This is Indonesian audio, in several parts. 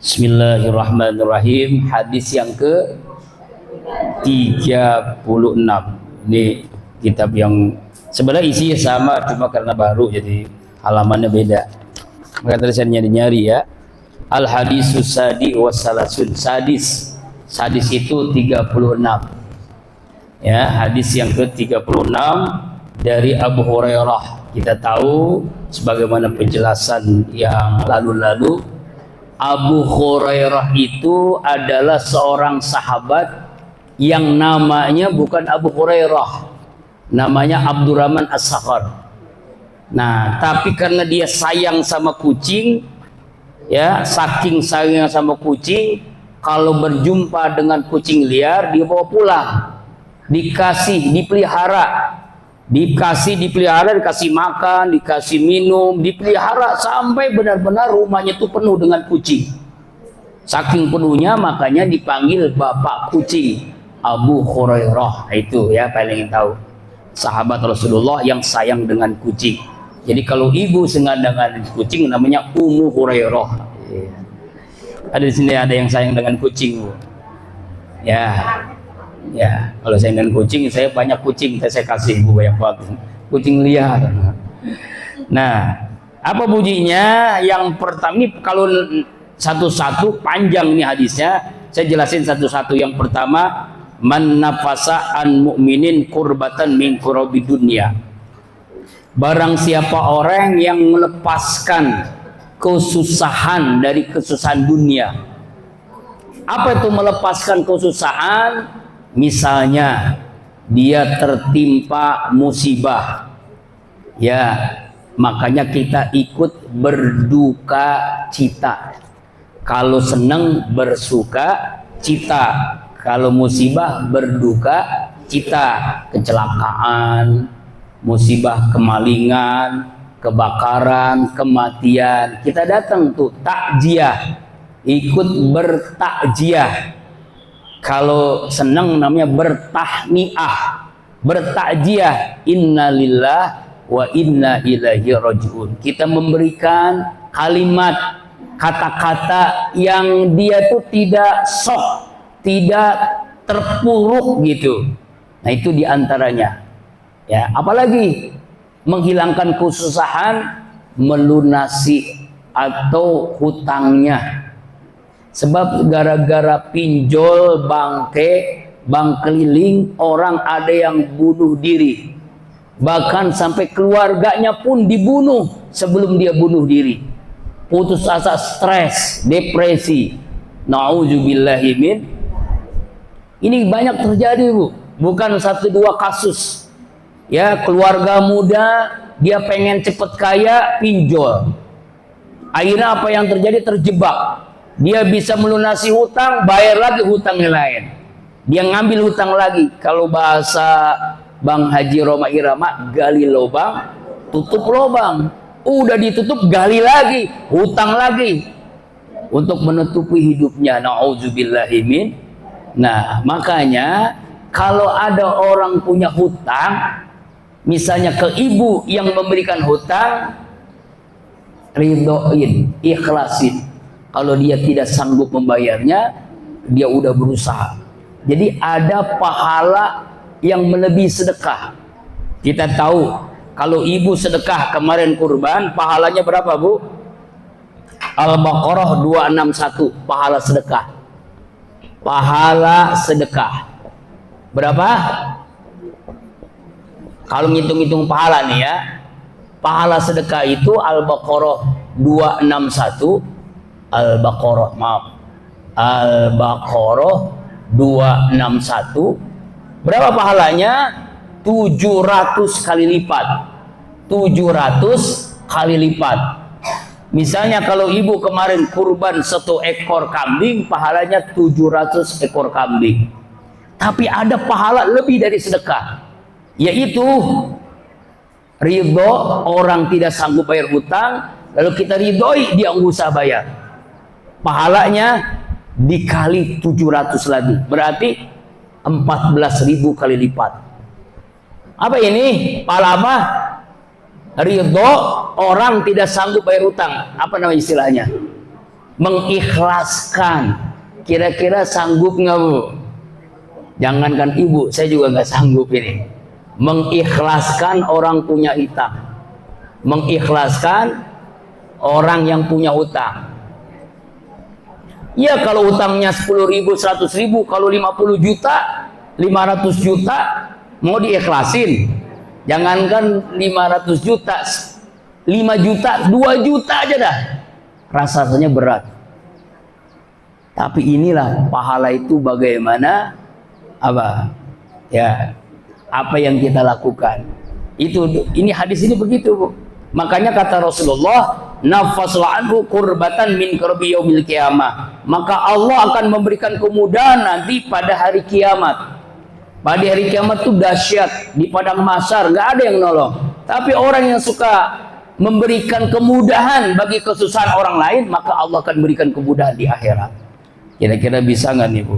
Bismillahirrahmanirrahim. Hadis yang ke 36. Ini kitab yang sebenarnya isinya sama, cuma karena baru jadi halamannya beda. Maka tadi saya nyari-nyari ya. Al hadisus sadi wassalasun. Sadis itu 36. Ya, hadis yang ke 36 dari Abu Hurairah. Kita tahu sebagaimana penjelasan yang lalu-lalu, Abu Hurairah itu adalah seorang sahabat yang namanya bukan Abu Hurairah, namanya Abdurrahman As-Sakhar. Nah, tapi karena dia sayang sama kucing, ya, saking sayang sama kucing, kalau berjumpa dengan kucing liar dia bawa pulang, dipelihara, dikasih makan, dikasih minum, dipelihara sampai benar-benar rumahnya itu penuh dengan kucing. Saking penuhnya makanya dipanggil bapak kucing, Abu Hurairah. Itu ya paling tahu sahabat Rasulullah yang sayang dengan kucing. Jadi kalau ibu sengaja dengan kucing namanya Ummu Hurairah. Ada di sini ada yang sayang dengan kucing, Bu. Ya, kalau saya dengan kucing, saya banyak kucing, saya kasih ibu banyak banget. Kucing liar. Nah, apa bunyinya? Yang pertama ini kalau satu-satu panjang ini hadisnya, saya jelasin satu-satu. Yang pertama, man nafasa an mu'minin kurbatan min kurabi dunia. Barang siapa orang yang melepaskan kesusahan dari kesusahan dunia. Apa itu melepaskan kesusahan? Misalnya dia tertimpa musibah, ya, makanya kita ikut berduka cita. Kalau senang bersuka cita, kalau musibah berduka cita. Kecelakaan, musibah, kemalingan, kebakaran, kematian, kita datang tuh takziah, ikut bertakziah. Kalau senang namanya bertahniah, bertakziah. Innalillah wa inna ilaihi rajiun. Kita memberikan kalimat, kata-kata yang dia tuh tidak sok, tidak terpuruk gitu. Nah, itu diantaranya. Ya, apalagi menghilangkan kesusahan, melunasi atau hutangnya. Sebab gara-gara pinjol, bank keliling, orang ada yang bunuh diri. Bahkan sampai keluarganya pun dibunuh sebelum dia bunuh diri. Putus asa, stres, depresi. Na'udzubillahi min. Ini banyak terjadi, Bu. Bukan satu dua kasus. Ya, keluarga muda, dia pengen cepet kaya, pinjol. Akhirnya apa yang terjadi? Terjebak. Dia bisa melunasi hutang, bayar lagi hutang yang lain. Dia ngambil hutang lagi. Kalau bahasa Bang Haji Roma Irama, gali lubang, tutup lubang. Udah ditutup, gali lagi, hutang lagi. Untuk menutupi hidupnya. Na'udzubillahimin. Nah, makanya kalau ada orang punya hutang, misalnya ke ibu yang memberikan hutang, ridhoin, ikhlasin. Kalau dia tidak sanggup membayarnya, dia udah berusaha. Jadi ada pahala yang melebihi sedekah. Kita tahu kalau ibu sedekah kemarin kurban, pahalanya berapa, Bu? Al-Baqarah 261, pahala sedekah. Pahala sedekah. Berapa? Kalau ngitung-ngitung pahala nih ya. Pahala sedekah itu Al-Baqarah 261. Al-Baqarah 261. Berapa pahalanya? 700 kali lipat. 700 kali lipat. Misalnya kalau ibu kemarin kurban 1 ekor kambing, pahalanya 700 ekor kambing. Tapi ada pahala lebih dari sedekah, yaitu ridho. Orang tidak sanggup bayar hutang, lalu kita ridhoi, dia nggak usah bayar. Pahalanya dikali 700 lagi, berarti 14.000 kali lipat. Apa ini? Pahala apa? ridho orang tidak sanggup bayar utang. Apa nama istilahnya? mengikhlaskan. Kira-kira sanggup nggak Bu? Jangankan ibu, saya juga nggak sanggup ini. Mengikhlaskan orang punya hutang, mengikhlaskan orang yang punya hutang. Ya kalau hutangnya 10.000, 100.000, kalau 50 juta, 500 juta mau diikhlasin. Jangankan 500 juta, 5 juta, 2 juta aja dah. Rasanya berat. Tapi inilah pahala itu bagaimana apa yang kita lakukan. Ini hadis ini begitu Bu. Makanya kata Rasulullah, nafasla anhu kurbatan min kurbi yaumil qiyamah. Maka Allah akan memberikan kemudahan nanti pada hari kiamat. Pada hari kiamat itu dahsyat, di padang mahsyar nggak ada yang nolong. Tapi orang yang suka memberikan kemudahan bagi kesusahan orang lain, maka Allah akan berikan kemudahan di akhirat. Kira-kira bisa nggak nih Bu?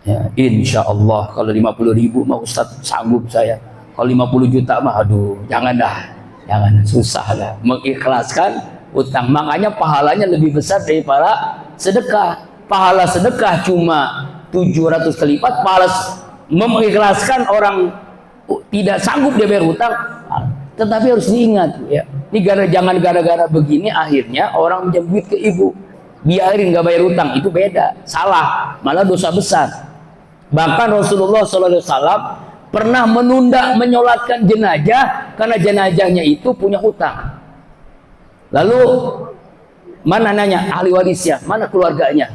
Ya, insya Allah. Kalau 50.000 mah Ustaz sanggup saya. Kalau 50 juta mah aduh, jangan dah, jangan, susah dah mengikhlaskan utang. Makanya pahalanya lebih besar daripada sedekah. Pahala sedekah cuma 700 kali lipat. Pahala mengikhlaskan orang tidak sanggup dia bayar hutang. Tetapi harus diingat ya, ini jangan gara-gara begini akhirnya orang pinjam duit ke ibu, biarin nggak bayar hutang, itu beda, salah, malah dosa besar. Bahkan Rasulullah SAW pernah menunda menyolatkan jenazah karena jenazahnya itu punya hutang. Lalu mana nanya ahli warisnya, mana keluarganya?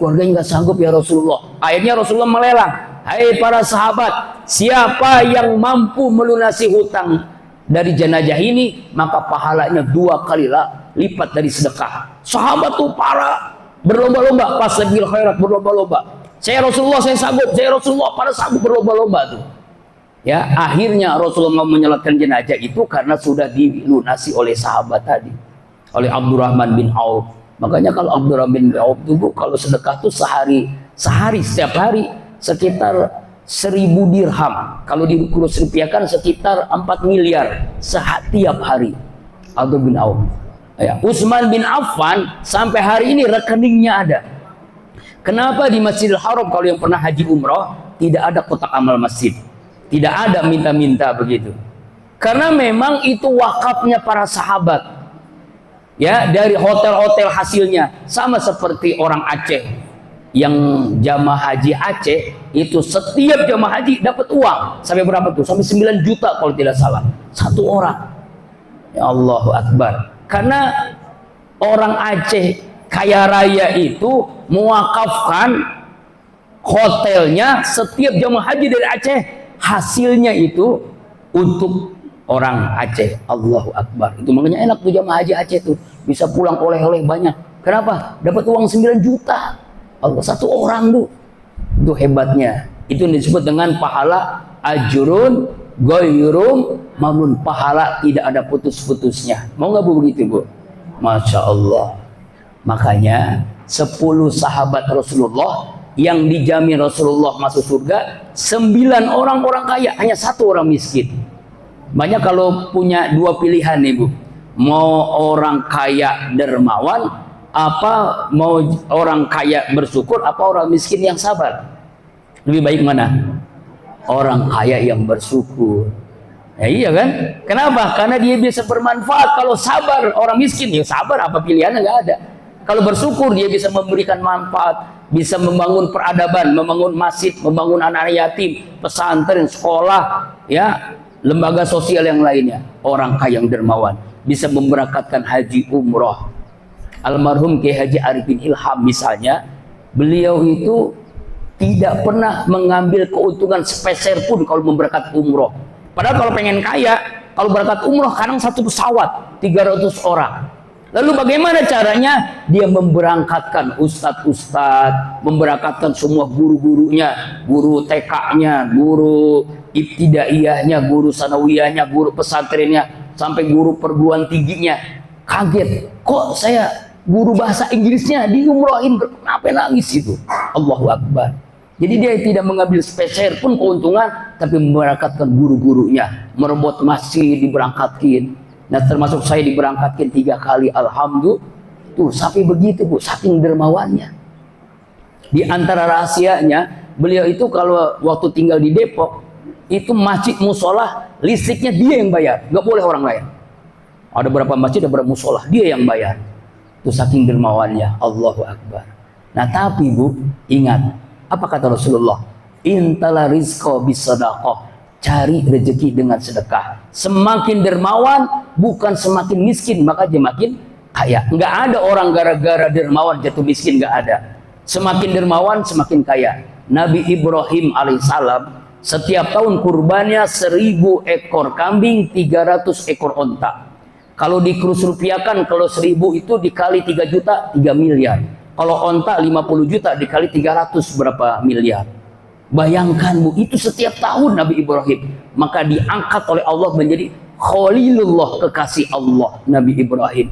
Keluarganya nggak sanggup ya Rasulullah. Akhirnya Rasulullah melelang, hai para sahabat, siapa yang mampu melunasi hutang dari jenazah ini, maka pahalanya 2 kali lipat dari sedekah. Sahabat tuh para berlomba-lomba, pas bil khairat berlomba-lomba. Saya Rasulullah, saya sanggup, saya Rasulullah, para sanggup berlomba-lomba tuh. Ya, akhirnya Rasulullah menyolatkan jenazah itu karena sudah dilunasi oleh sahabat tadi, oleh Abdurrahman bin Auf. Makanya kalau Abdurrahman bin Auf itu Bu, kalau sedekah tuh sehari setiap hari sekitar 1.000 dirham. Kalau dikurus rupiahkan sekitar 4 miliar setiap hari. Abdurrahman bin Auf. Ya, Utsman bin Affan sampai hari ini rekeningnya ada. Kenapa di Masjidil Haram kalau yang pernah haji umroh tidak ada kotak amal masjid, tidak ada minta-minta begitu? Karena memang itu wakafnya para sahabat. Ya, dari hotel-hotel hasilnya sama seperti orang Aceh yang jamaah haji Aceh itu setiap jamaah haji dapat uang sampai berapa tuh? Sampai 9 juta kalau tidak salah satu orang. Ya Allahu Akbar. Karena orang Aceh kaya raya itu mewakafkan hotelnya setiap jamaah haji dari Aceh, hasilnya itu untuk orang Aceh. Allahu Akbar. Itu makanya enak tuh jamaah haji Aceh tuh, bisa pulang oleh-oleh banyak. Kenapa? Dapat uang 9 juta. Allah, satu orang tuh. Itu hebatnya. Itu disebut dengan pahala ajrun ghairum mamnun, pahala tidak ada putus-putusnya. Mau nggak Bu begitu Bu? Masya Allah. Makanya 10 sahabat Rasulullah yang dijamin Rasulullah masuk surga, 9 orang kaya, hanya 1 orang miskin. Banyak kalau punya 2 pilihan nih Bu, mau orang kaya dermawan, apa mau orang kaya bersyukur, apa orang miskin yang sabar? Lebih baik mana? Orang kaya yang bersyukur. Ya iya kan? Kenapa? Karena dia bisa bermanfaat. Kalau sabar orang miskin, ya sabar apa pilihannya, nggak ada. Kalau bersyukur dia bisa memberikan manfaat, bisa membangun peradaban, membangun masjid, membangun anak-anak yatim, pesantren, sekolah, ya, lembaga sosial yang lainnya. Orang kaya yang dermawan bisa memberangkatkan haji umroh. Almarhum Kiai Haji Arifin Ilham misalnya, beliau itu tidak pernah mengambil keuntungan sepeser pun kalau memberangkat umroh. Padahal kalau pengen kaya, kalau berangkat umroh kadang 1 pesawat 300 orang. Lalu bagaimana caranya? Dia memberangkatkan ustadz-ustadz, memberangkatkan semua guru-gurunya, guru TK-nya, guru ibtidaiyahnya, guru sanawiyahnya, guru pesantrennya, sampai guru perguruan tingginya. Kaget, kok saya guru bahasa Inggrisnya diumrohin, kenapa nangis itu? Allahu Akbar. Jadi dia tidak mengambil spesial pun keuntungan, tapi memberangkatkan guru-gurunya, merebut masjid diberangkatkan. Nah termasuk saya diberangkatkan 3 kali, alhamdulillah. Tuh sampai begitu Bu, saking dermawannya. Di antara rahasianya, beliau itu kalau waktu tinggal di Depok, itu masjid musola listriknya dia yang bayar, nggak boleh orang lain. Ada berapa masjid, ada berapa musola, dia yang bayar. Itu saking dermawannya. Allahu Akbar. Nah tapi Bu, ingat apa kata Rasulullah? Intala rizqa bisadaqah, cari rezeki dengan sedekah. Semakin dermawan bukan semakin miskin, maka dia makin kaya. Nggak ada orang gara-gara dermawan jatuh miskin, nggak ada. Semakin dermawan semakin kaya. Nabi Ibrahim alaihissalam setiap tahun kurbannya 1000 ekor kambing, 300 ekor onta. Kalau dikerupiahkan, kalau 1000 itu dikali 3 juta, 3 miliar. Kalau onta 50 juta dikali 300 berapa miliar. Bayangkan Bu, itu setiap tahun Nabi Ibrahim. Maka diangkat oleh Allah menjadi Khalilullah, kekasih Allah, Nabi Ibrahim.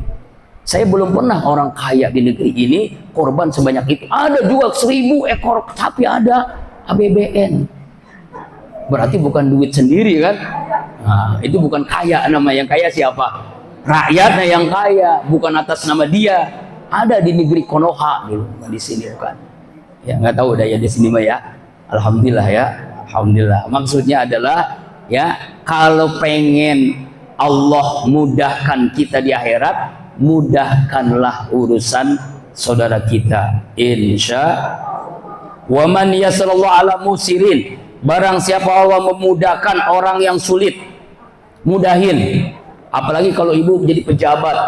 Saya belum pernah orang kaya di negeri ini korban sebanyak itu. Ada juga 1000 ekor sapi, ada ABBN. Berarti bukan duit sendiri kan? Nah, itu bukan kaya. Nama yang kaya siapa? Rakyatnya yang kaya, bukan atas nama dia. Ada di negeri Konoha dulu, di sini bukan. Ya nggak tahu dah ya di sini mah ya. Alhamdulillah ya, alhamdulillah. Maksudnya adalah ya, kalau pengen Allah mudahkan kita di akhirat, mudahkanlah urusan saudara kita. Insya. Wa man yasallallahu ala musirin. Barang siapa Allah memudahkan orang yang sulit, mudahin. Apalagi kalau ibu jadi pejabat,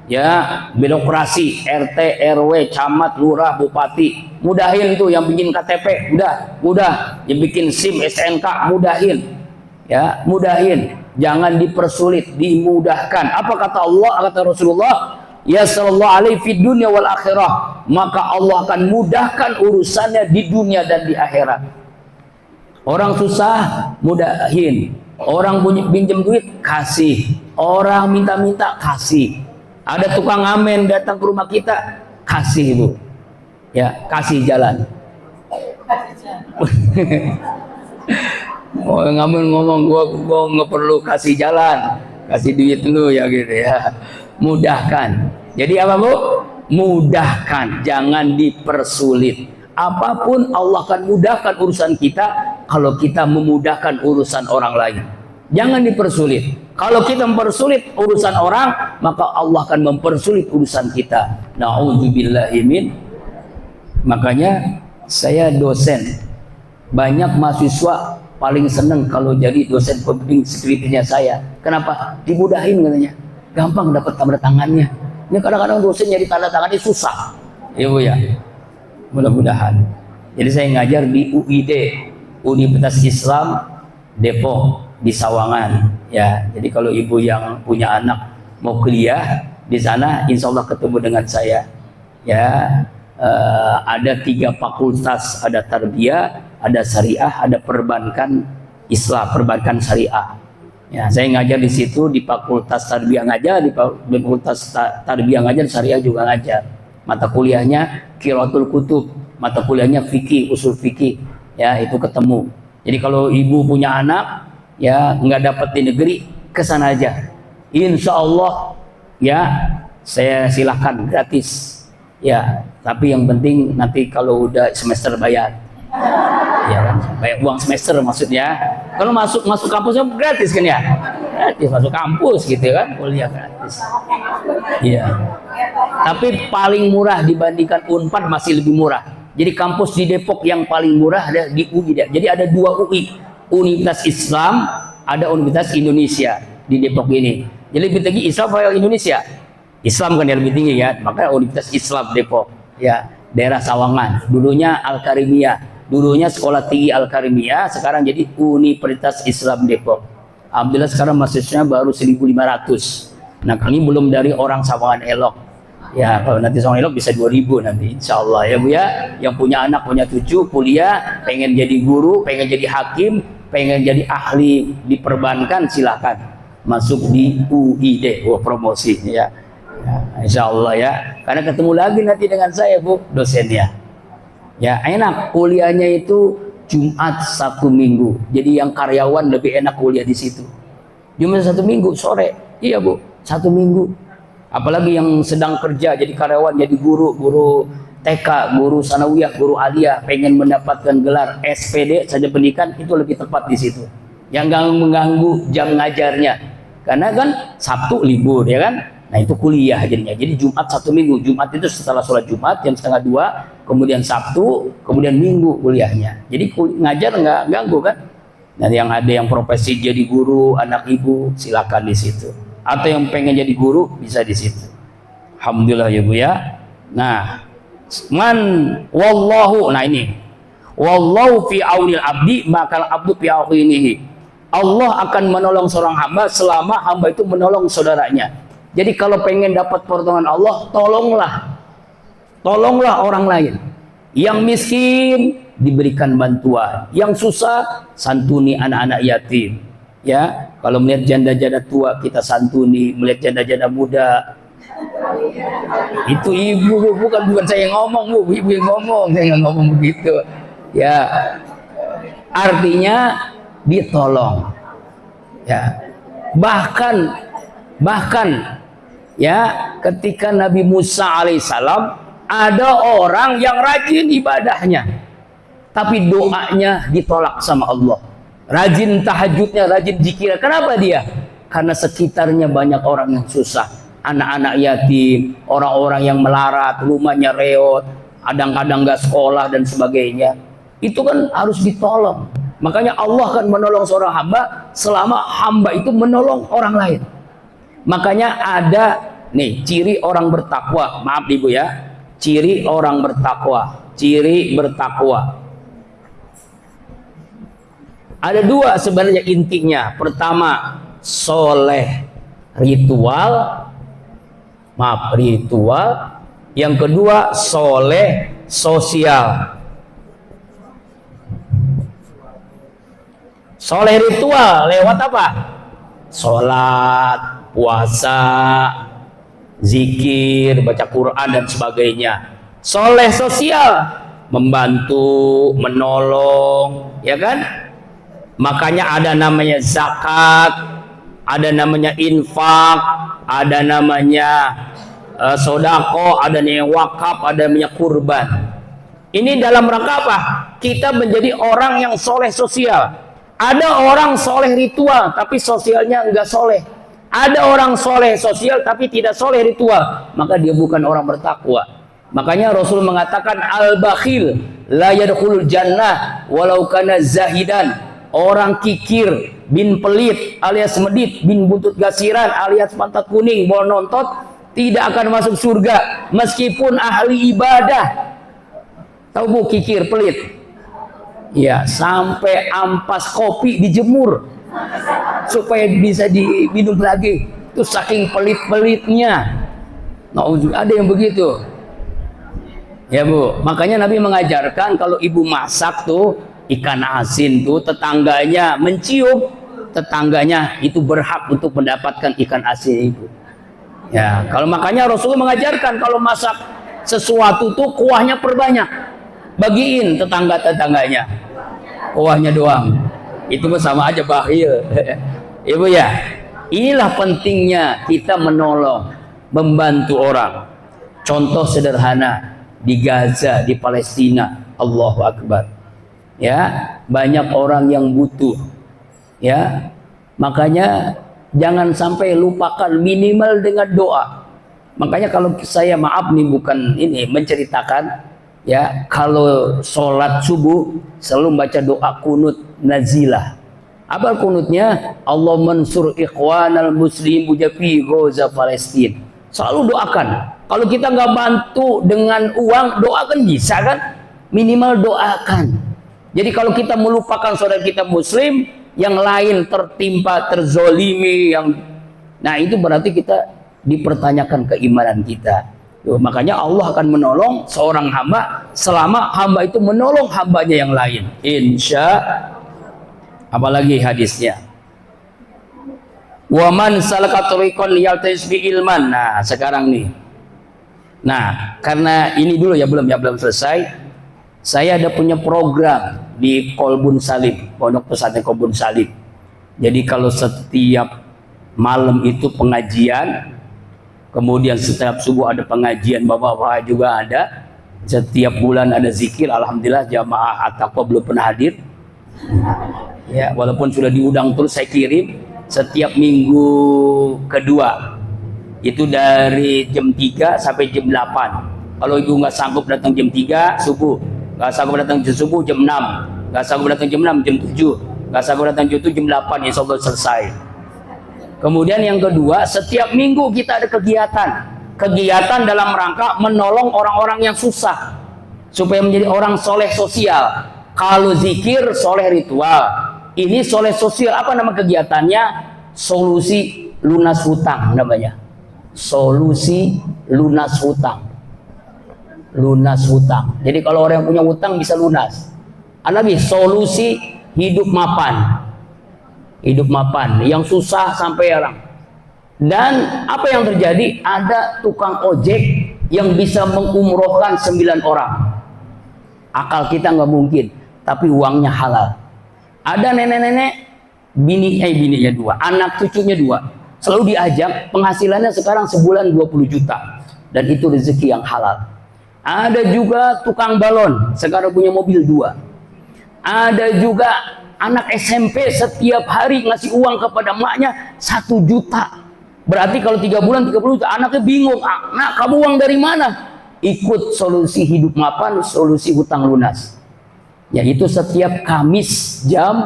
ya, birokrasi, RT, RW, camat, lurah, bupati, mudahin tuh yang bikin KTP, mudah, yang bikin SIM, STNK, mudahin, ya, mudahin, jangan dipersulit, dimudahkan. Apa kata Allah, kata Rasulullah, ya sallallahu alaihi fid dunya wal akhirah, maka Allah akan mudahkan urusannya di dunia dan di akhirat. Orang susah, mudahin. Orang punya pinjam duit, kasih. Orang minta-minta, kasih. Ada tukang ngamen datang ke rumah kita, kasih Bu. Ya, kasih jalan. Oh, ngamen ngomong gua nggak perlu kasih jalan, kasih duit dulu ya gitu ya. Mudahkan. Jadi apa Bu? Mudahkan, jangan dipersulit. Apapun Allah akan mudahkan urusan kita kalau kita memudahkan urusan orang lain. Jangan dipersulit. Kalau kita mempersulit urusan orang, maka Allah akan mempersulit urusan kita. Na'udzubillahi min. Makanya saya dosen. Banyak mahasiswa paling seneng kalau jadi dosen pembimbing skripsinya saya. Kenapa? Dimudahin katanya. Gampang dapat tanda tangannya. Ini kadang-kadang dosen nyari tanda tangannya susah. Ya Bu ya. Mudah-mudahan. Jadi saya ngajar di UID, Universitas Islam Depok di Sawangan. Ya, jadi kalau ibu yang punya anak mau kuliah di sana, insya Allah ketemu dengan saya. Ya, ada 3 fakultas, ada tarbiyah, ada syariah, ada perbankan Islam, perbankan syariah. Ya, saya ngajar di situ di fakultas tarbiyah ngajar, di fakultas tarbiyah ngajar, syariah juga ngajar. Mata kuliahnya Qiraatul Kutub, mata kuliahnya fikih, usul fikih, ya itu ketemu. Jadi kalau ibu punya anak, ya nggak dapat di negeri, kesana aja. Insya Allah, ya saya silahkan gratis, ya. Tapi yang penting nanti kalau udah semester bayar, ya kan, bayar uang semester maksudnya. Kalau masuk kampusnya gratis kan ya, gratis masuk kampus gitu kan, kuliah gratis. Iya. Tapi paling murah dibandingkan Unpad masih lebih murah. Jadi kampus di Depok yang paling murah ada di UI. Jadi ada 2 UI, Universitas Islam, ada Universitas Indonesia di Depok ini. Jadi lebih tinggi Islam atau Indonesia? Islam kan yang lebih tinggi ya, maka Universitas Islam Depok, ya daerah Sawangan. Dulunya Al-Karimiyah, dulunya Sekolah Tinggi Al-Karimiyah, sekarang jadi Universitas Islam Depok. Alhamdulillah sekarang mahasiswanya baru 1.500. Nah kami belum dari orang Sawangan Elok. Ya kalau nanti Sawangan Elok bisa 2.000 nanti insya Allah ya Bu ya. Yang punya anak, punya cucu, kuliah, pengen jadi guru, pengen jadi hakim, pengen jadi ahli di perbankan, silahkan masuk di UID. Promosi ya. Insya Allah ya. Karena ketemu lagi nanti dengan saya Bu, dosennya. Ya enak, kuliahnya itu Jumat Sabtu Minggu. Jadi yang karyawan lebih enak kuliah di situ. Jumat Sabtu Minggu sore. Iya Bu, 1 minggu. Apalagi yang sedang kerja jadi karyawan, jadi guru TK, guru sanawiyah, guru aliyah, pengen mendapatkan gelar SPD saja pendidikan, itu lebih tepat di situ. Yang nggak mengganggu jam ngajarnya, karena kan Sabtu libur ya kan. Nah itu kuliah jadinya. Jadi Jumat Sabtu Minggu. Jumat itu setelah sholat Jumat jam 1:30, kemudian Sabtu, kemudian Minggu kuliahnya. Jadi ngajar nggak ganggu kan. Dan yang ada yang profesi jadi guru, anak ibu, silakan di situ. Atau yang pengen jadi guru bisa di situ. Alhamdulillah ya Bu ya. Nah, wallahu, nah ini. Wallahu fi aunil abdi, makal abdu fi aunihi. Allah akan menolong seorang hamba selama hamba itu menolong saudaranya. Jadi kalau pengen dapat pertolongan Allah, tolonglah orang lain. Yang miskin diberikan bantuan, yang susah santuni anak-anak yatim. Ya, kalau melihat janda-janda tua kita santuni, melihat janda-janda muda. Itu ibu, bukan saya yang ngomong, Bu. Ibu yang ngomong, saya nggak ngomong begitu. Ya, artinya ditolong. Ya, bahkan ya, ketika Nabi Musa alaihissalam ada orang yang rajin ibadahnya, tapi doanya ditolak sama Allah. Rajin tahajudnya, rajin zikir. Kenapa dia? Karena sekitarnya banyak orang yang susah, anak-anak yatim, orang-orang yang melarat, rumahnya reot, kadang-kadang nggak sekolah dan sebagainya. Itu kan harus ditolong. Makanya Allah akan menolong seorang hamba selama hamba itu menolong orang lain. Makanya ada nih ciri orang bertakwa. Maaf Ibu ya, ciri orang bertakwa. Ciri bertakwa. Ada dua sebenarnya intinya. Pertama, soleh ritual. Maaf, ritual. Yang kedua, soleh sosial. Soleh ritual lewat apa? Sholat, puasa, zikir, baca Quran dan sebagainya. Soleh sosial, membantu, menolong, ya kan? Makanya ada namanya zakat, ada namanya infak, ada namanya sodako, ada namanya wakaf, ada namanya kurban. Ini dalam rangka apa? Kita menjadi orang yang soleh sosial. Ada orang soleh ritual, tapi sosialnya enggak soleh. Ada orang soleh sosial, tapi tidak soleh ritual. Maka dia bukan orang bertakwa. Makanya Rasul mengatakan al-bakhil la yadkhulul jannah walau kana zahidan. Orang kikir bin pelit alias medit bin buntut gasiran alias pantat kuning bonontot tidak akan masuk surga meskipun ahli ibadah. Tahu Bu kikir pelit? Ya, sampai ampas kopi dijemur supaya bisa diminum lagi. Itu saking pelit-pelitnya. Nah, ada yang begitu. Ya Bu, makanya Nabi mengajarkan kalau ibu masak tuh ikan asin tuh tetangganya mencium, tetangganya itu berhak untuk mendapatkan ikan asin itu. Ya, kalau makanya Rasulullah mengajarkan kalau masak sesuatu tuh kuahnya perbanyak, bagiin tetangga-tetangganya, kuahnya doang. Itu sama aja bakhil. Ibu ya, inilah pentingnya kita menolong, membantu orang. Contoh sederhana di Gaza, di Palestina, Allahu Akbar. Ya, banyak orang yang butuh. Ya, makanya jangan sampai lupakan minimal dengan doa. Makanya kalau saya maaf nih bukan ini menceritakan ya, kalau sholat subuh selalu baca doa kunut nazilah. Apa kunutnya? Allah mansur ikhwanal muslim mujafi Gaza Palestina. Selalu doakan. Kalau kita nggak bantu dengan uang, doakan bisa kan? Minimal doakan. Jadi kalau kita melupakan saudara kita muslim, yang lain tertimpa, terzolimi, nah itu berarti kita dipertanyakan keimanan kita. Makanya Allah akan menolong seorang hamba selama hamba itu menolong hambanya yang lain. Insya. Apalagi hadisnya. Waman salaka tariqan yaltais bi ilman. Nah, sekarang nih. Nah, karena ini dulu ya belum selesai. Saya ada punya program di Kolbun Salim, Pondok Pesantren Kolbun Salim. Jadi kalau setiap malam itu pengajian, Kemudian setiap subuh ada pengajian, bapak-bapak juga ada. Setiap bulan ada zikir. Alhamdulillah jamaah At-Taqwa belum pernah hadir. Ya, walaupun sudah diundang terus saya kirim setiap minggu kedua. Itu dari jam 3 sampai jam 8. Kalau ibu nggak sanggup datang jam 3 subuh, nggak sanggup datang jam subuh jam 6, nggak sanggup datang jam 6 jam 7, nggak sanggup datang jam 7 jam 8, insya Allah selesai. Kemudian yang kedua, setiap minggu kita ada kegiatan dalam rangka menolong orang-orang yang susah supaya menjadi orang soleh sosial. Kalau zikir soleh ritual, ini soleh sosial. Apa nama kegiatannya? Solusi lunas hutang namanya. Solusi lunas hutang. Lunas hutang. Jadi kalau orang yang punya hutang bisa lunas. Lagi solusi hidup mapan. Hidup mapan yang susah sampai orang. Dan apa yang terjadi? Ada tukang ojek yang bisa mengumrohkan 9 orang. Akal kita nggak mungkin, tapi uangnya halal. Ada nenek-nenek bininya 2, anak cucunya 2, selalu diajak, penghasilannya sekarang sebulan 20 juta, dan itu rezeki yang halal. Ada juga tukang balon, sekarang punya mobil 2. Ada juga anak SMP setiap hari ngasih uang kepada emaknya 1 juta. Berarti kalau 3 bulan 30 juta, anaknya bingung, nak kamu uang dari mana? Ikut solusi hidup mapan, solusi hutang lunas. Yaitu setiap Kamis jam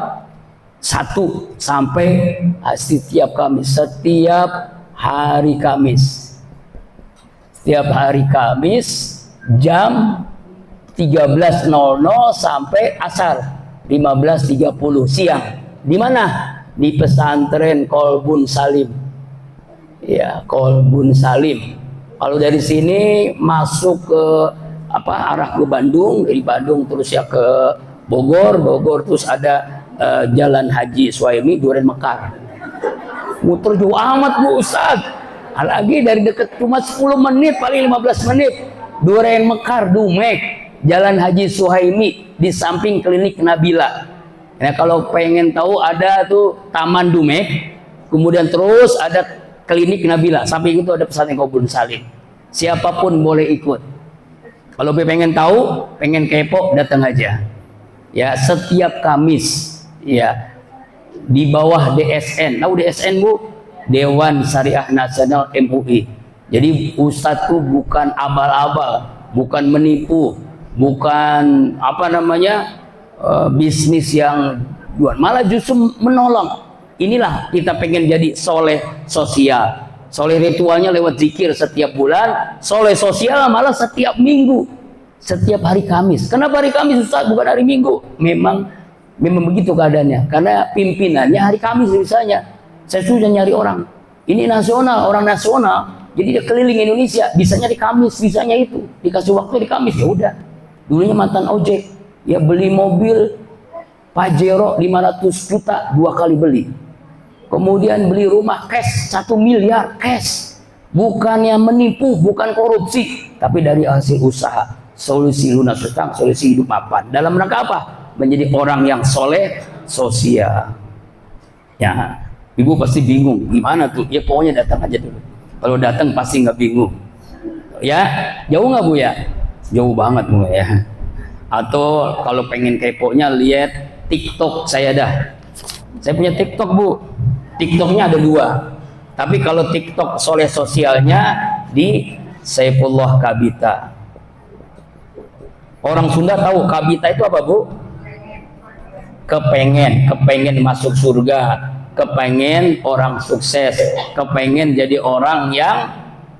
1 sampai setiap Kamis, setiap hari Kamis. Setiap hari Kamis jam 13.00 sampai asar 15.30 siang. Di mana? Di pesantren Kolbun Salim. Ya, Kolbun Salim. Kalau dari sini masuk ke arah ke Bandung, dari Bandung terus ya ke Bogor terus ada Jalan Haji Suhaimi Duren Mekar. Muter jauh amat Bu Ustaz. Lagi dari dekat cuma 10 menit paling 15 menit. Duren Mekar Dumek, Jalan Haji Suhaimi di samping klinik Nabila. Nah, kalau pengen tahu ada tuh Taman Dumek, kemudian terus ada klinik Nabila, samping itu ada pesantren Kolbun Salim. Siapapun boleh ikut. Kalau pengen tahu, pengen kepo, datang aja. Ya, setiap Kamis, ya, di bawah DSN. Tahu DSN Bu? Dewan Syariah Nasional MUI. Jadi Ustadz tuh bukan abal-abal, bukan menipu, bukan bisnis yang jual, malah justru menolong. Inilah kita pengen jadi soleh sosial. Soleh ritualnya lewat zikir setiap bulan, soleh sosial malah setiap minggu, setiap hari Kamis. Kenapa hari Kamis Ustaz bukan hari Minggu? Memang begitu keadaannya, karena pimpinannya hari Kamis misalnya. Saya sudah nyari orang, ini nasional, orang nasional, jadi dia keliling Indonesia, bisanya di Kamis, bisanya itu, dikasih waktu di Kamis, ya udah. Dulunya mantan ojek, ya beli mobil Pajero 500 juta 2 kali beli. Kemudian beli rumah cash 1 miliar cash. Bukannya menipu, bukan korupsi, tapi dari hasil usaha. Solusi lunas hutang, solusi hidup mapan. Dalam rangka apa? Menjadi orang yang soleh sosial. Ya, ibu pasti bingung, gimana tuh? Ya pokoknya datang aja dulu. Kalau datang pasti nggak bingung. Ya, jauh nggak Bu ya? Jauh banget Bu ya. Atau kalau pengen keponya lihat TikTok saya dah. Saya punya TikTok Bu. TikToknya ada 2. Tapi kalau TikTok soleh sosialnya di Saifullah Kabita. Orang Sunda tahu Kabita itu apa Bu? Kepengen masuk surga, kepengen orang sukses, kepengen jadi orang yang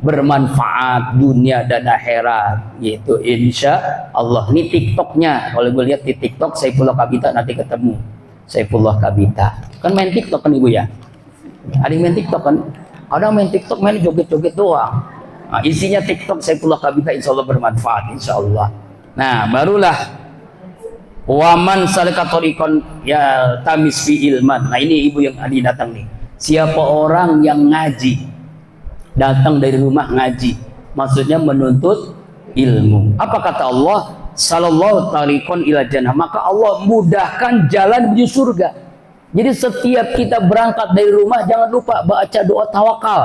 bermanfaat dunia dan akhirat, gitu insya Allah. Ini TikToknya, kalau gue lihat di TikTok Saifullah Kabita, nanti ketemu Saifullah Kabita. Kan main TikTok kan Ibu ya? Ada yang main TikTok kan? Ada main TikTok main joget-joget doang. Nah, isinya TikTok Saifullah Kabita, insya Allah bermanfaat, insya Allah. Nah, barulah waman salikatorikon ya tamis fi ilman. Nah, ini Ibu yang tadi datang nih. Siapa orang yang ngaji, datang dari rumah ngaji, maksudnya menuntut ilmu. Apa kata Allah? Sallallahu tarikon ila jannah. Maka Allah mudahkan jalan menuju surga. Jadi setiap kita berangkat dari rumah, jangan lupa baca doa tawakal,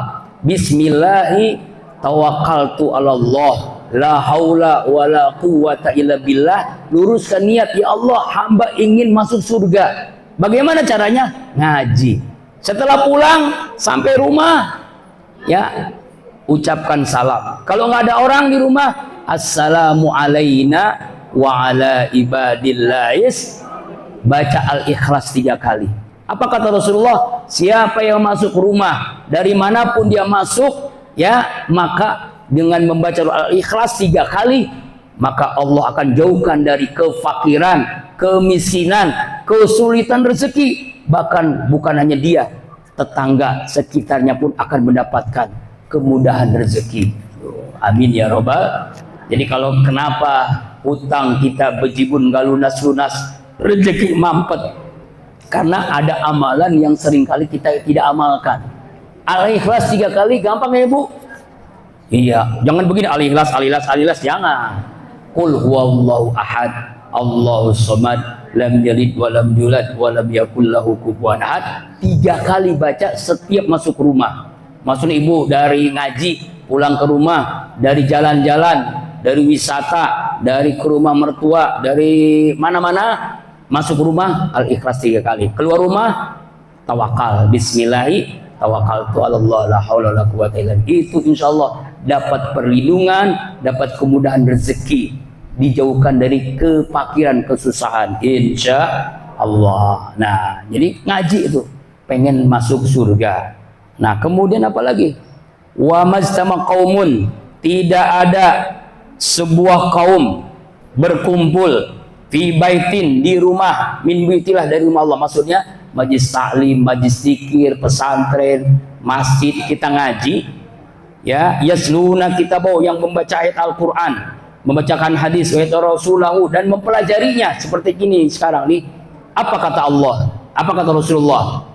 Bismillahi tawakkaltu 'alallah la haula wala quwwata illa billah. Luruskan niat, ya Allah, hamba ingin masuk surga. Bagaimana caranya? Ngaji. Setelah pulang sampai rumah, ya, ucapkan salam. Kalau nggak ada orang di rumah, assalamu alaina wa ala ibadillahis. Baca Al-Ikhlas 3 kali. Apa kata Rasulullah? Siapa yang masuk rumah, dari manapun dia masuk, ya, maka dengan membaca Al-Ikhlas 3 kali, maka Allah akan jauhkan dari kefakiran, kemiskinan, kesulitan rezeki. Bahkan bukan hanya dia, tetangga sekitarnya pun akan mendapatkan kemudahan rezeki. Amin ya robbal. Jadi kalau kenapa hutang kita bejibun gak lunas-lunas, rezeki mampet, karena ada amalan yang seringkali kita tidak amalkan. Al-Ikhlas 3 kali gampang ya Bu? Iya, jangan begini Al-Ikhlas, Al-Ikhlas, Al-Ikhlas, jangan. Qul huwallahu ahad, Allahus samad, lam yalid wa lam yulad wa lam yakul lahu kufuwan ahad. 3 kali baca setiap masuk rumah. Maksudnya Ibu dari ngaji pulang ke rumah, dari jalan-jalan, dari wisata, dari ke rumah mertua, dari mana-mana, masuk rumah Al-Ikhlas 3 kali. Keluar rumah tawakal, bismillahi tawakkaltu 'alallah la haula wala quwwata illa billah. Itu insyaallah dapat perlindungan, dapat kemudahan rezeki, dijauhkan dari kefakiran, kesusahan, insya Allah. Nah, jadi ngaji itu pengen masuk surga. Nah, kemudian apa lagi? Wa majtama qaumun, tidak ada sebuah kaum berkumpul fi baitin, di rumah, min baitillah, dari rumah Allah. Maksudnya majlis taklim, majlis zikir, pesantren, masjid, kita ngaji, ya, yasluna kitabahu, yang membaca ayat Al-Qur'an, membacakan hadis ayat Rasulahu, dan mempelajarinya seperti gini sekarang nih. Apa kata Allah? Apa kata Rasulullah?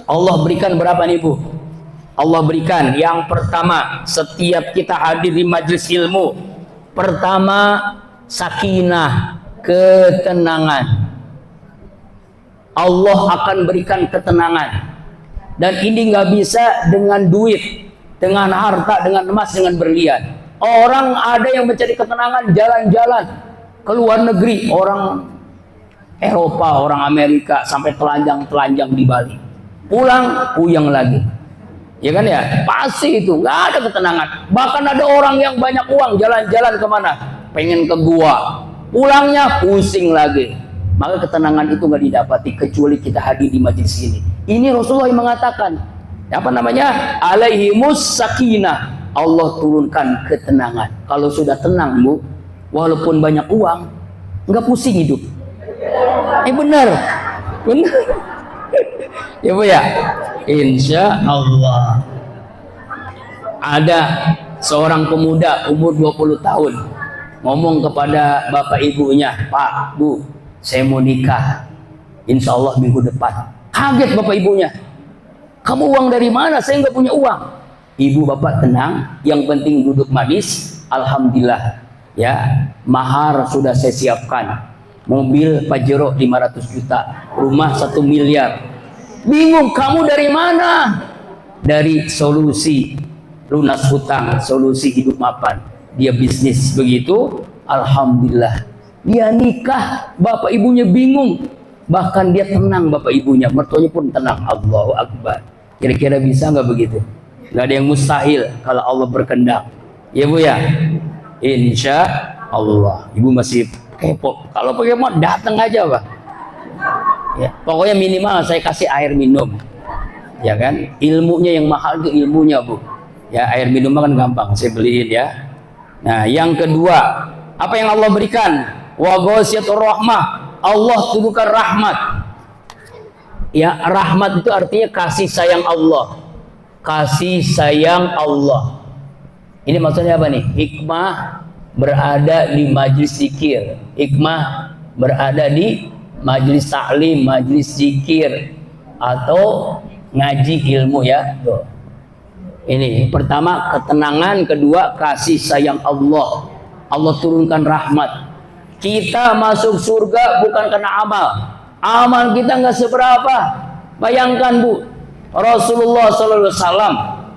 Allah berikan berapa nih Bu? Allah berikan yang pertama, setiap kita hadir di majlis ilmu, pertama sakinah, ketenangan. Allah akan berikan ketenangan, dan ini nggak bisa dengan duit, dengan harta, dengan emas, dengan berlian. Orang ada yang mencari ketenangan jalan-jalan ke luar negeri, orang Eropa, orang Amerika, sampai telanjang-telanjang di Bali, pulang puyeng lagi, ya kan ya, pasti itu nggak ada ketenangan. Bahkan ada orang yang banyak uang, jalan-jalan kemana, pengen ke gua, pulangnya pusing lagi. Maka ketenangan itu nggak didapati kecuali kita hadir di majelis ini. Ini Rasulullah yang mengatakan, apa namanya, alaihimus sakinah, Allah turunkan ketenangan. Kalau sudah tenang Bu, walaupun banyak uang, nggak pusing hidup. Benar, benar. Ya Bu ya, insya Allah. Ada seorang pemuda umur 20 tahun ngomong kepada bapak ibunya, Pak, Bu, saya mau nikah, insya Allah minggu depan. Kaget bapak ibunya, kamu uang dari mana? Saya nggak punya uang. Ibu bapak tenang, yang penting duduk manis. Alhamdulillah, ya, mahar sudah saya siapkan. Mobil Pajero 500 juta, rumah 1 miliar. Bingung, kamu dari mana? Dari solusi lunas hutang, solusi hidup mapan. Dia bisnis begitu, alhamdulillah. Dia nikah, bapak ibunya bingung. Bahkan dia tenang, bapak ibunya, mertuanya pun tenang. Allahu Akbar. Kira-kira bisa nggak begitu? Nggak ada yang mustahil kalau Allah berkehendak. Ya Bu ya? Insya Allah. Ibu masih kepo. Kalau pakai mau datang aja Pak. Ya, pokoknya minimal saya kasih air minum. Ya kan? Ilmunya yang mahal itu ilmunya Bu. Ya, air minum kan gampang, saya beliin ya. Nah, yang kedua, apa yang Allah berikan? Wa ghasiyatur rahmah, Allah turunkan rahmat. Ya, rahmat itu artinya kasih sayang Allah. Kasih sayang Allah. Ini maksudnya apa nih? Hikmah berada di majlis zikir, hikmah berada di majlis taklim, majlis zikir, atau ngaji ilmu ya. Tuh. Ini pertama ketenangan, kedua kasih sayang Allah. Allah turunkan rahmat. Kita masuk surga bukan karena amal. Amal kita nggak seberapa. Bayangkan Bu, Rasulullah SAW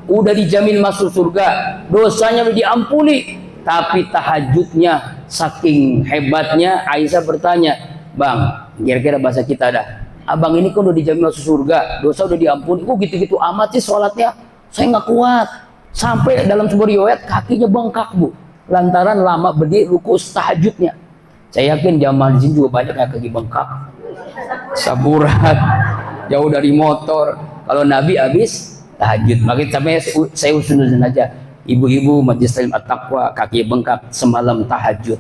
udah dijamin masuk surga, dosanya udah diampuni. Tapi tahajudnya saking hebatnya, Aisyah bertanya, "Bang, kira-kira bahasa kita dah, abang ini kan udah dijamin masuk surga, dosa udah diampuni, kok gitu-gitu amat sih sholatnya? Saya nggak kuat." Sampai dalam sebuah riwayat kakinya bengkak, Bu, lantaran lama berdiri ruku tahajudnya. Saya yakin jamaah di sini juga banyak yang kaki bengkak, saburan, jauh dari motor. Kalau Nabi habis tahajud, makanya saya usulkan aja, ibu-ibu majelis taklim at-taqwa kaki bengkak semalam tahajud.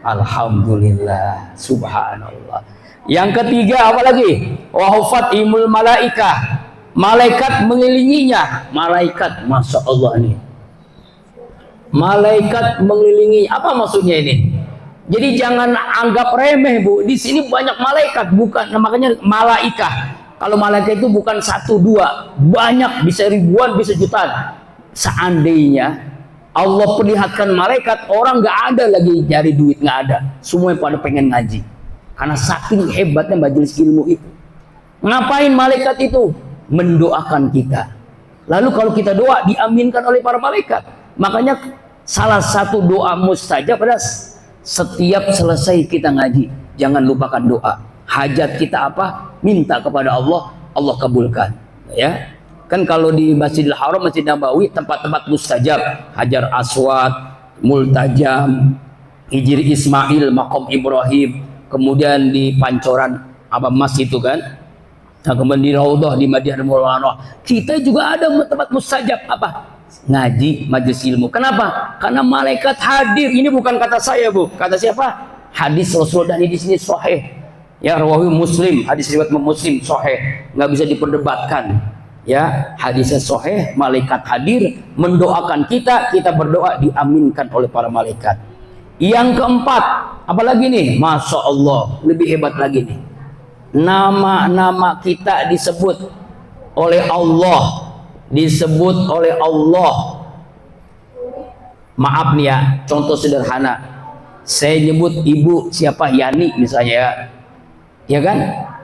Alhamdulillah, subhanallah. Yang ketiga apa lagi? Wa hufatimul malaikah, malaikat mengelilinginya. Malaikat, masya Allah nih, malaikat mengelilingi. Apa maksudnya ini? Jadi jangan anggap remeh, Bu. Di sini banyak malaikat, bukan makanya malaikah. Kalau malaikat itu bukan satu dua, banyak, bisa ribuan, bisa jutaan. Seandainya Allah perlihatkan malaikat, orang nggak ada lagi cari duit, nggak ada. Semua pada pengen ngaji, karena saking hebatnya majelis ilmu itu. Ngapain malaikat itu? Mendoakan kita. Lalu kalau kita doa, diaminkan oleh para malaikat. Makanya salah satu doa mustajab adalah setiap selesai kita ngaji, jangan lupakan doa. Hajat kita apa? Minta kepada Allah, Allah kabulkan. Ya, kan kalau di Masjidil Haram, Masjid Nabawi, tempat-tempat mustajab, Hajar Aswad, Multajam, Hijri Ismail, Maqam Ibrahim, kemudian di Pancoran apa Mas itu kan, nah, kemudian di Raudhah di Madinah Munawwarah, kita juga ada tempat mustajab apa? Ngaji, majelis ilmu. Kenapa? Karena malaikat hadir. Ini bukan kata saya, Bu. Kata siapa? Hadis Rasul, dan di sini sahih. Ya, rawahu Muslim, hadis riwayat Muslim sahih, nggak bisa diperdebatkan. Ya, hadisnya sahih, malaikat hadir mendoakan kita, kita berdoa diaminkan oleh para malaikat. Yang keempat, apalagi nih? Masya Allah, lebih hebat lagi nih. Nama-nama kita disebut oleh Allah, disebut oleh Allah. Maaf nih ya, contoh sederhana. Saya nyebut ibu siapa, Yani misalnya, ya kan?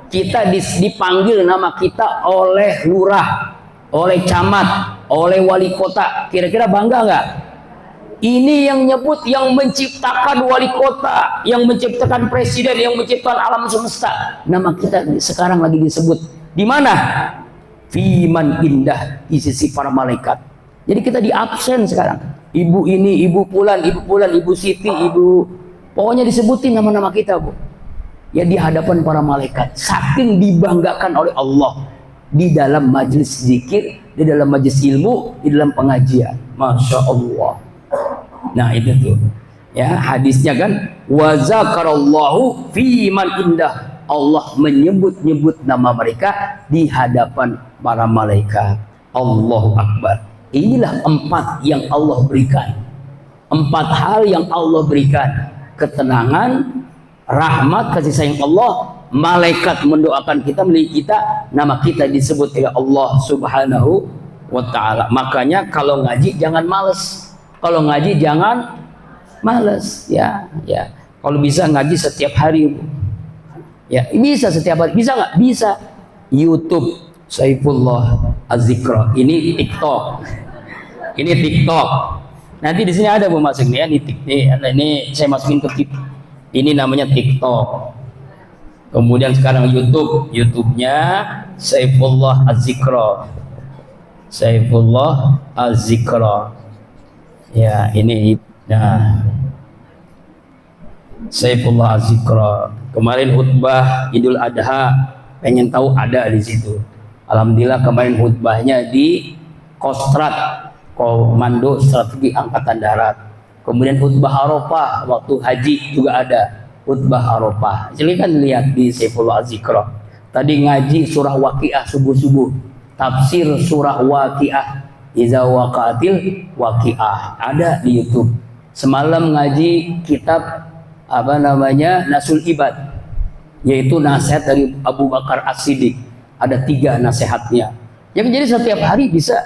Kita dipanggil nama kita oleh lurah, oleh camat, oleh wali kota. Kira-kira bangga nggak? Ini yang nyebut yang menciptakan wali kota, yang menciptakan presiden, yang menciptakan alam semesta. Nama kita sekarang lagi disebut di mana? Fiman indah, di sisi para malaikat. Jadi kita di absen sekarang. Ibu ini, ibu Pulan, ibu Siti, ibu, pokoknya disebutin nama-nama kita, Bu. Ya, di hadapan para malaikat, saking dibanggakan oleh Allah di dalam majelis zikir, di dalam majelis ilmu, di dalam pengajian. Masya Allah. Nah itu tuh, ya hadisnya kan, wa zakarallahu fi man indah. Allah menyebut-nyebut nama mereka di hadapan para malaikat. Allahu Akbar. Inilah 4 yang Allah berikan. 4 hal yang Allah berikan: ketenangan, rahmat, kasih sayang Allah, malaikat mendoakan kita, milik kita, nama kita disebut oleh Allah Subhanahu wa ta'ala. Makanya kalau ngaji jangan males. Kalau ngaji jangan males, ya. Kalau bisa ngaji setiap hari, ya bisa setiap hari. Bisa nggak? Bisa. YouTube Saifullah Az-Zikra. Ini TikTok. Ini TikTok. Nanti di sini ada, Bu, masuk nih ya. Ini saya masukin ke TikTok. Ini namanya TikTok. Kemudian sekarang YouTube-nya Saifullah Az-Zikra. Saifullah Az-Zikra. Ya, ini nah. Saifullah Az-Zikra. Kemarin khutbah Idul Adha, pengen tahu ada di situ. Alhamdulillah kemarin khutbahnya di Kostrat, Komando Strategi Angkatan Darat. Kemudian khutbah Arafah waktu haji juga ada khutbah Arafah. Jadi kan lihat di Saifullah Az-Zikra. Tadi ngaji surah Waqiah subuh-subuh. Tafsir surah Waqiah, Iza waqa'atil waqi'ah, ada di YouTube. Semalam ngaji kitab apa namanya, Nasul Ibad, yaitu nasihat dari Abu Bakar As-Siddiq. Ada 3 nasihatnya. Ya, jadi setiap hari bisa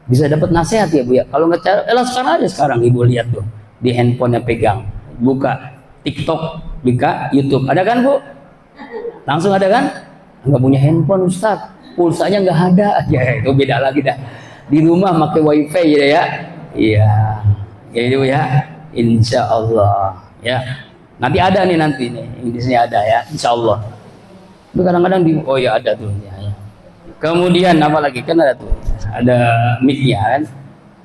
dapat nasihat ya, Bu ya. Kalau nggak sekarang aja, sekarang Ibu lihat tuh di handphonenya pegang, buka TikTok, buka YouTube, ada kan, Bu? Langsung ada kan? Nggak punya handphone, Ustaz, pulsanya nggak ada, ya itu beda lagi dah. di rumah pakai wifi gitu ya. Iya, ya itu ya, insya Allah ya. Nanti ada nih di sini ada ya, insya Allah. Tapi kadang-kadang oh ya ada tuh ya. Kemudian apa lagi kan ada tuh, ada mic-nya kan.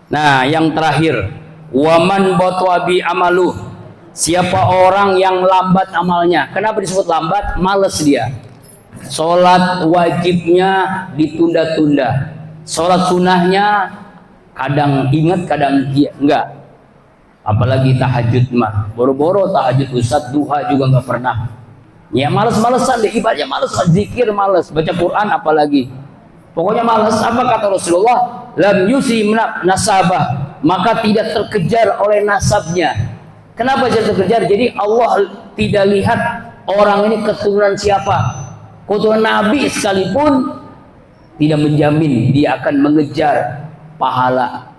Nah yang terakhir, waman botwabi amaluh, siapa orang yang lambat amalnya. Kenapa disebut lambat? Males dia. Sholat wajibnya ditunda-tunda, sholat sunnahnya kadang ingat kadang enggak. Apalagi tahajud mah, boro-boro tahajud Ustaz, duha juga nggak pernah. Ya males-malesan deh, ibadahnya males, zikir males, baca Quran apalagi. Pokoknya males. Apa kata Rasulullah? Lam yusi nasabah, maka tidak terkejar oleh nasabnya. Kenapa tidak terkejar? Jadi Allah tidak lihat orang ini keturunan siapa. Keturunan Nabi sekalipun tidak menjamin dia akan mengejar pahala.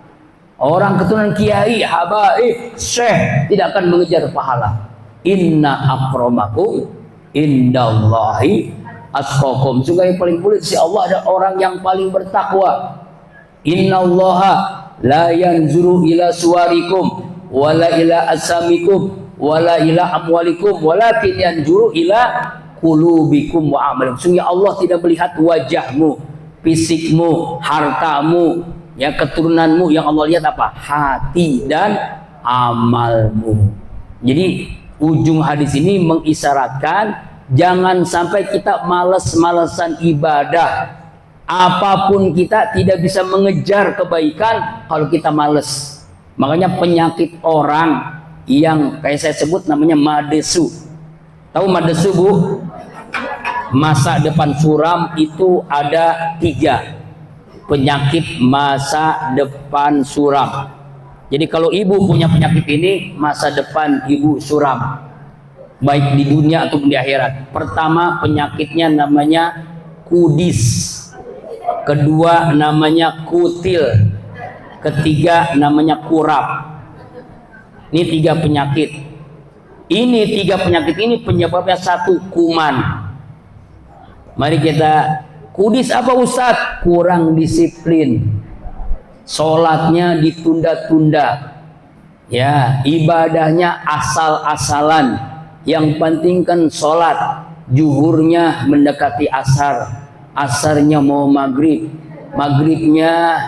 Orang keturunan kiai, habaib, syekh tidak akan mengejar pahala. Inna akramakum indallahi atqakum. Sungguh yang paling mulia si Allah ada orang yang paling bertakwa. Innallaha la yanzuru ila suwarikum wala ila asamikum wala ila amwalikum walakin yanzuru ila qulubikum wa amalikum. Sungguh Allah tidak melihat wajahmu, fisikmu, hartamu, ya keturunanmu. Yang Allah lihat apa? Hati dan amalmu. Jadi ujung hadis ini mengisyaratkan jangan sampai kita malas-malesan ibadah. Apapun kita tidak bisa mengejar kebaikan kalau kita males. Makanya penyakit orang yang kayak saya sebut namanya madesu. Tahu madesu, Bu? Masa depan suram itu ada 3. Penyakit masa depan suram. Jadi kalau ibu punya penyakit ini, masa depan ibu suram, baik di dunia ataupun di akhirat. Pertama penyakitnya namanya kudis, kedua namanya kutil, ketiga namanya kurap. Ini 3 penyakit. Ini 3 penyakit ini penyebabnya satu, kuman. Mari kita, kudis apa Ustadz? Kurang disiplin, sholatnya ditunda-tunda, ya ibadahnya asal-asalan. Yang penting kan sholat, zuhurnya mendekati asar, asarnya mau maghrib, maghribnya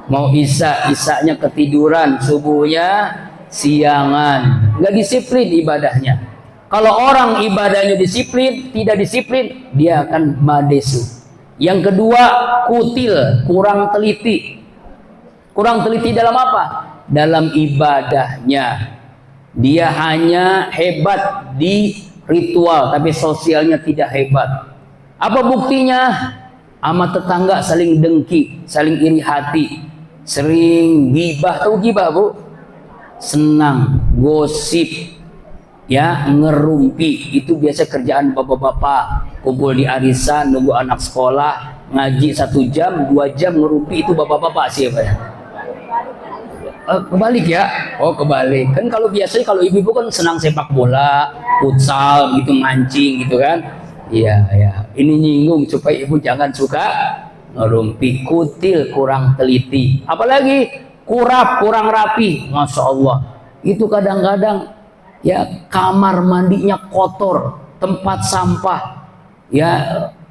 mau isya, isyanya ketiduran, subuhnya siangan. Nggak disiplin ibadahnya. Kalau orang ibadahnya disiplin, tidak disiplin, dia akan madesu. Yang kedua, kutil, kurang teliti. Kurang teliti dalam apa? Dalam ibadahnya. Dia hanya hebat di ritual, tapi sosialnya tidak hebat. Apa buktinya? Sama tetangga saling dengki, saling iri hati, sering gibah. Tahu gibah, Bu? Senang, gosip, ya, ngerumpi. Itu biasa kerjaan bapak-bapak, kumpul di arisan, nunggu anak sekolah, ngaji 1 jam, 2 jam ngerumpi. Itu bapak-bapak sih ya. Kebalik ya? Oh kebalik. Kan kalau biasanya kalau ibu-ibu kan senang sepak bola, futsal gitu, mancing gitu kan. Iya ya. Ini nyinggung supaya ibu jangan suka ngerumpi. Kutil, kurang teliti. Apalagi kurap, kurang rapi. Masya Allah. Itu kadang-kadang ya kamar mandinya kotor, tempat sampah. Ya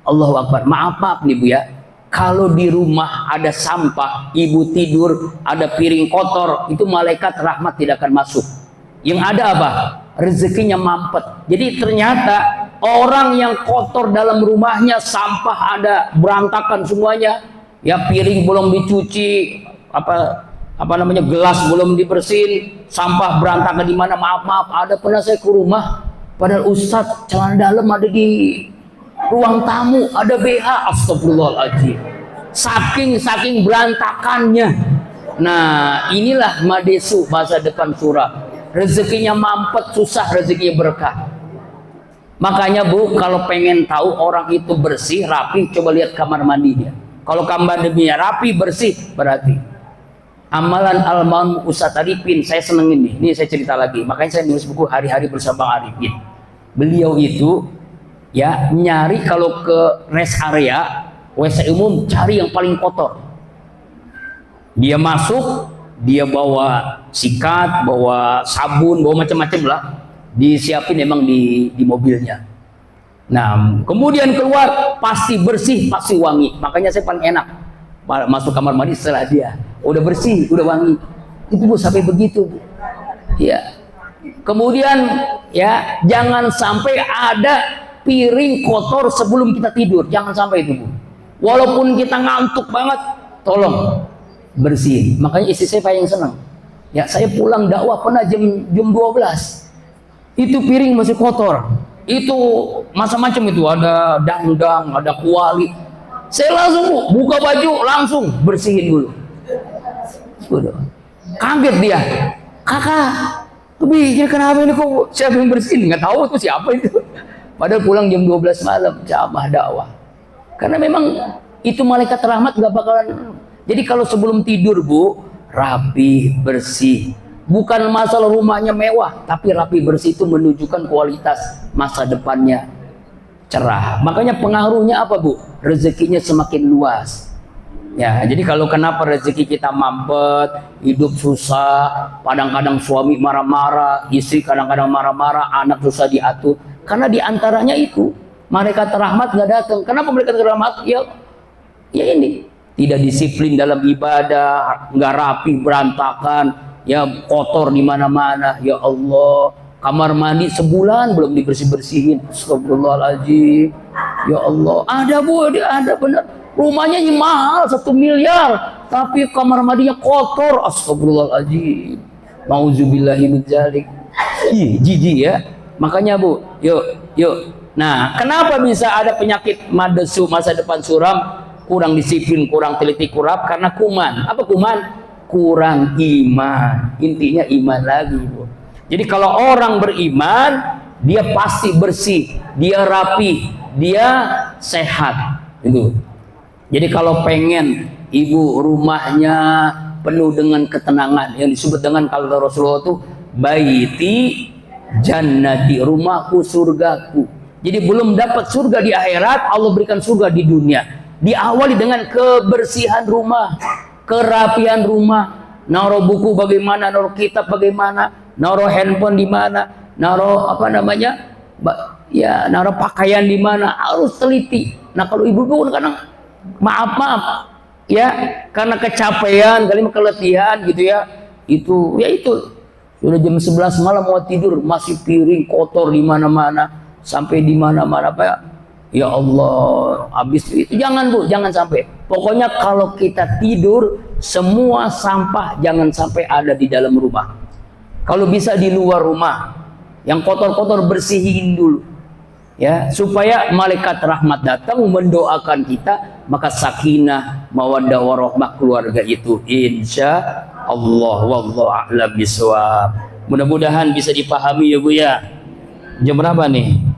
Allahu Akbar. Maaf nih Bu ya. Kalau di rumah ada sampah, ibu tidur, ada piring kotor, itu malaikat rahmat tidak akan masuk. Yang ada apa? Rezekinya mampet. Jadi ternyata orang yang kotor dalam rumahnya, sampah ada berantakan semuanya, ya piring belum dicuci, apa namanya, gelas belum dibersihin, sampah berantakan di mana, maaf, ada pernah saya ke rumah, padahal Ustadz celana dalam ada di ruang tamu, ada BH, astagfirullahaladzim, saking berantakannya. Nah inilah madesu, masa depan suram. Rezekinya mampet, susah rezekinya berkah. Makanya Bu, kalau pengen tahu orang itu bersih, rapi, coba lihat kamar mandinya. Kalau kamar mandinya rapi, bersih, berarti amalan almarhum Ustadz Arifin, saya seneng ini saya cerita lagi. Makanya saya nulis buku Hari-Hari Bersama Arifin. Beliau itu ya nyari kalau ke rest area, WC umum, cari yang paling kotor. Dia masuk, dia bawa sikat, bawa sabun, bawa macam-macam lah, disiapin emang di mobilnya. Nah, kemudian keluar pasti bersih, pasti wangi. Makanya saya paling enak masuk kamar mandi setelah dia udah bersih, udah wangi. Itu Bu, sampai begitu Bu. Ya. Kemudian ya, jangan sampai ada piring kotor sebelum kita tidur, jangan sampai itu Bu. Walaupun kita ngantuk banget, tolong bersihin. Makanya istri saya paling senang. Ya, saya pulang dakwah pernah jam 12. Itu piring masih kotor. Itu macam-macam itu, ada dangdang, ada kuali. Saya langsung Bu, buka baju, langsung bersihin dulu. Udah. Kaget dia. Kakak, tapi kenapa ini kok siapa yang bersihin? Nggak tahu tuh siapa itu. Padahal pulang jam 12 malam, jamaah dakwah. Karena memang itu malaikat rahmat nggak bakalan. Jadi kalau sebelum tidur Bu, rapi, bersih. Bukan masalah rumahnya mewah, tapi rapi bersih itu menunjukkan kualitas masa depannya cerah. Makanya pengaruhnya apa Bu? Rezekinya semakin luas. Ya, jadi kalau kenapa rezeki kita mampet, hidup susah, kadang-kadang suami marah-marah, istri kadang-kadang marah-marah, anak susah diatur. Karena diantaranya itu, malaikat rahmat nggak datang. Kenapa malaikat rahmat? Ya ini, tidak disiplin dalam ibadah, nggak rapi, berantakan, ya kotor di mana-mana. Ya Allah, kamar mandi sebulan belum dibersih-bersihin. Astagfirullahaladzim. Ya Allah, ada Bu, ada benar. Rumahnya yang mahal 1 miliar, tapi kamar mandinya kotor. Astagfirullahaladzim. Mauzubillahi min dzalik. Jijik ya. Makanya Bu, yuk. Nah, kenapa bisa ada penyakit madesu, masa depan suram, kurang disiplin, kurang teliti kurap? Karena kuman. Apa kuman? Kurang iman. Intinya iman lagi Bu. Jadi kalau orang beriman, dia pasti bersih, dia rapi, dia sehat. Itu. Jadi kalau pengen ibu rumahnya penuh dengan ketenangan, yang disebut dengan kalau Rasulullah itu baiti jannati, rumahku surgaku. Jadi belum dapat surga di akhirat, Allah berikan surga di dunia. Diawali dengan kebersihan rumah, kerapian rumah, naruh buku bagaimana, naruh kitab bagaimana, naruh handphone di mana, naruh ya naruh pakaian di mana, harus teliti. Nah kalau ibu-ibu kadang maaf ya, karena kecapean kali keletihan gitu ya, itu sudah jam 11 malam mau tidur masih piring kotor di mana-mana, sampai di mana-mana Pak. Ya Allah, habis itu jangan Bu, jangan sampai. Pokoknya kalau kita tidur, semua sampah jangan sampai ada di dalam rumah. Kalau bisa di luar rumah, yang kotor-kotor bersihin dulu. Ya, supaya malaikat rahmat datang mendoakan kita, maka sakinah, mawaddah warahmah keluarga itu insya Allah. Wallahu a'lam bishawab. Mudah-mudahan bisa dipahami ya Bu ya. Jam berapa nih?